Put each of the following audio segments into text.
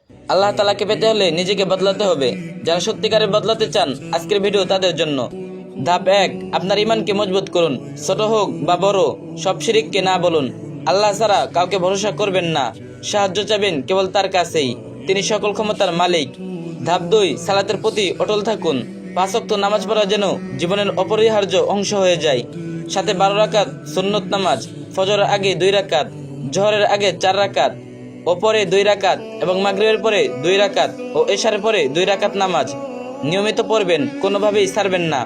আল্লাহ তাআলাকে পেতে হলে নিজেকে বদলাতে হবে। যারা সত্যিকারে বদলাতে চান আজকের ভিডিও তাদের জন্য। ধাপ 1, আপনার ঈমানকে মজবুত করুন। ছোট হোক বা বড়, সব শিরককে না বলুন। আল্লাহ ছাড়া কাউকে ভরসা করবেন না। সাহায্য চাবেন কেবল তার কাছেই, তিনি সকল ক্ষমতার মালিক। ধাপ 2, সালাতের প্রতি অটল থাকুন। 5 ওয়াক্ত নামাজ পড়া যেন জীবনের অপরিহার্য অংশ হয়ে যায়। সাথে 12 রাকাত সুন্নত নামাজ, ফজরের আগে 2 রাকাত, জোহরের আগে 4 রাকাত ও পরে 2 রাকাত এবং মাগরিবের পরে 2 রাকাত ও এশারের পরে 2 রাকাত নামাজ নিয়মিত পড়বেন, কোনোভাবেই ছাড়বেন না।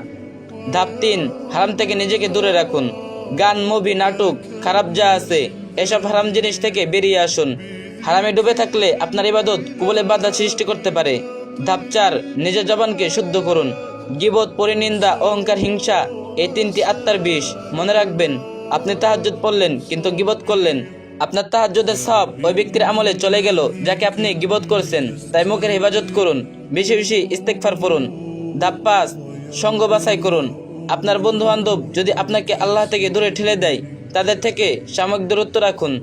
ধাপ 3, হারাম থেকে নিজেকে দূরে রাখুন। গান, মুভি, নাটক, খারাপ যা আছে এসব হারাম জিনিস থেকে বেরিয়ে আসুন। হারামে ডুবে থাকলে আপনার ইবাদত কবুলে বাধা সৃষ্টি করতে পারে। ধাপ 4, নিজের জবানকে শুদ্ধ করুন। গীবত, পরিনিন্দা, অহংকার, হিংসা এই 3টি আত্মার বিষ। মনে রাখবেন, আপনি তাহাজ্জুদ পড়লেন কিন্তু গীবত করলেন, আপনার তাহাজ্জুদের সওয়াব ওই ব্যক্তির আমলে চলে গেল যাকে আপনি গীবত করছেন। তাই মুখের হেফাজত করুন, বেশি বেশি ইস্তেগফার পড়ুন। ধাপ 5, সঙ্গ বাছাই করুন। আপনার বন্ধু বান্ধব যদি আপনাকে আল্লাহ থেকে দূরে ঠেলে দেয়, তাদের থেকে সাময়িক দূরত্ব রাখুন।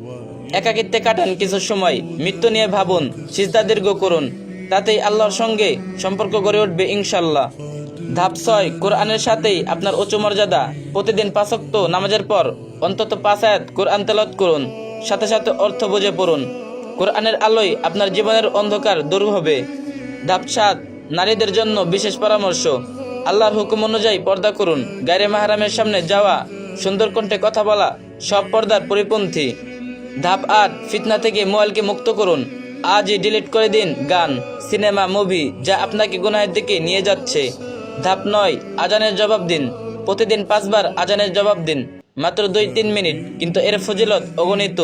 একাকিত্বে কাটান কিছু সময়, মৃত্যু নিয়ে ভাবুন, সিজদা দীর্ঘ করুন, তাতেই আল্লাহর সঙ্গে সম্পর্ক গড়ে উঠবে ইনশাল্লাহ। ধাপ 6, কোরআনের সাথেই আপনার উচ্চ মর্যাদা। প্রতিদিন 5 ওয়াক্ত নামাজের পর অন্তত 5 আয়াত কোরআন তেলাওয়াত করুন, সাথে সাথে অর্থ বুঝে পড়ুন। কোরআনের আলোয় আপনার জীবনের অন্ধকার দূর হবে। ধাপ 7, নারীদের জন্য বিশেষ পরামর্শ। আল্লাহর হুকুম অনুযায়ী পর্দা করুন। গায়রে মাহরামের সামনে যাওয়া, সুন্দর কণ্ঠে কথা বলা সব পর্দার পরিপন্থী। ধাপ 8, ফিতনা থেকে মোবাইলকে মুক্ত করুন। আজই ডিলিট করে দিন গান, সিনেমা, মুভি যা আপনাকে গুনাহের দিকে নিয়ে যাচ্ছে। ধাপ 9, আজানের জবাব দিন। প্রতিদিন 5 বার আজানের জবাব দিন, মাত্র 2-3 মিনিট, কিন্তু এর ফজিলত অগণিত।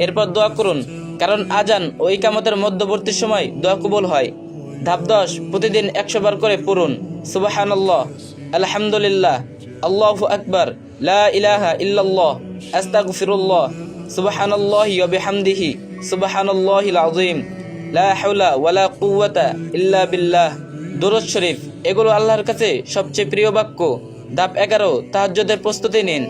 এরপর দোয়া করুন, কারণ আজান ও ইকামতের মধ্যবর্তী সময় দোয়া কবুল হয়। ধাপ 10, প্রতিদিন 100 বার করে পড়ুন সুবহানাল্লাহ, আলহামদুলিল্লাহ, আল্লাহু আকবার, লা ইলাহা ইল্লাল্লাহ, আস্তাগফিরুল্লাহ, সুবহানাল্লাহি ওয়া বিহামদিহি, সুবহানাল্লাহিল আযীম, লা হাওলা ওয়ালা কুওয়াতা ইল্লা বিল্লাহ। দুরূদ শরীফ, এগুলো আল্লাহর কাছে সবচেয়ে প্রিয় বাক্য। ধাপ 11, তাহাজ্জুদের প্রস্তুতি নিন।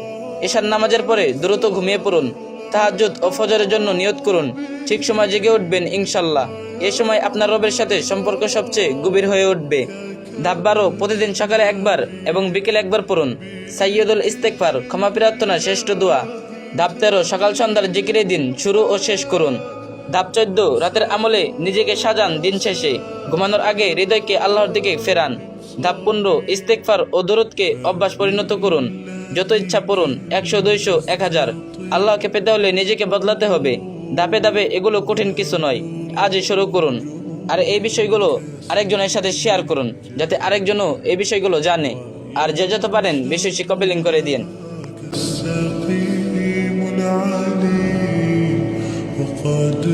এশার নামাজের পরে দ্রুত ঘুমিয়ে পড়ুন। তাহাজ্জুদ ও ফজরের জন্য নিয়ত করুন। ঠিক সময় জেগে উঠবেন ইনশাল্লাহ। এ সময় আপনার রবের সাথে সম্পর্ক সবচেয়ে গভীর হয়ে উঠবে। ধাপ 12, প্রতিদিন সকালে 1 বার এবং বিকেলে 1 বার পড়ুন সাইয়্যিদুল ইস্তেগফার, ক্ষমা প্রার্থনা শ্রেষ্ঠ দোয়া। ধাপ 13, সকাল সন্ধ্যার জিকিরে দিন শুরু ও শেষ করুন। ধাপ 14, রাতের আমলে নিজেকে সাজান দিন শেষে। ঘুমানোর আগে হৃদয়কে আল্লাহর দিকে ফেরান। ধাপ 15, ইস্তেগফার ও দরুদকে অভ্যাস পরিণত করুন। যত ইচ্ছা পড়ুন, 100, 200, 1000। আল্লাহকে পেতে হলে নিজেকে বদলাতে হবে। ধাপে ধাপে, এগুলো কঠিন কিছু নয়। আজই শুরু করুন। আর এই বিষয়গুলো আরেকজনের সাথে শেয়ার করুন, যাতে আরেকজনও এই বিষয়গুলো জানে। আর যে যত পারেন বেশি বেশি কপি লিংক করে দিন। وقد